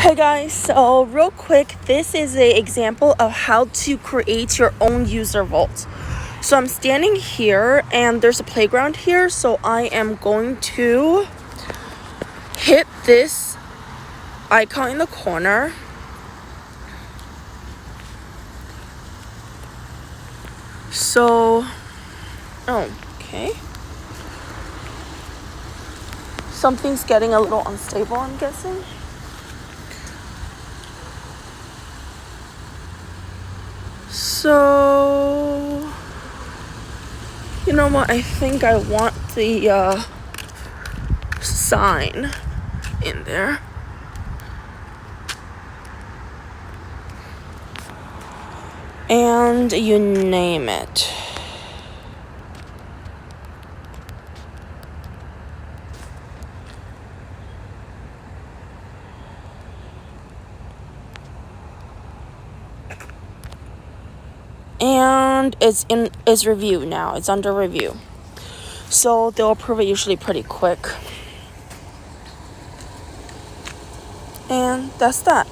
Hey guys, so real quick, this is an example of how to create your own user vault. So I'm standing here and there's a playground here, so I am going to hit this icon in the corner. So, okay. Something's getting a little unstable, I'm guessing. So, you know what? I think I want the sign in there. And you name it. And it's review now. It's under review. So they'll approve it usually pretty quick. And that's that.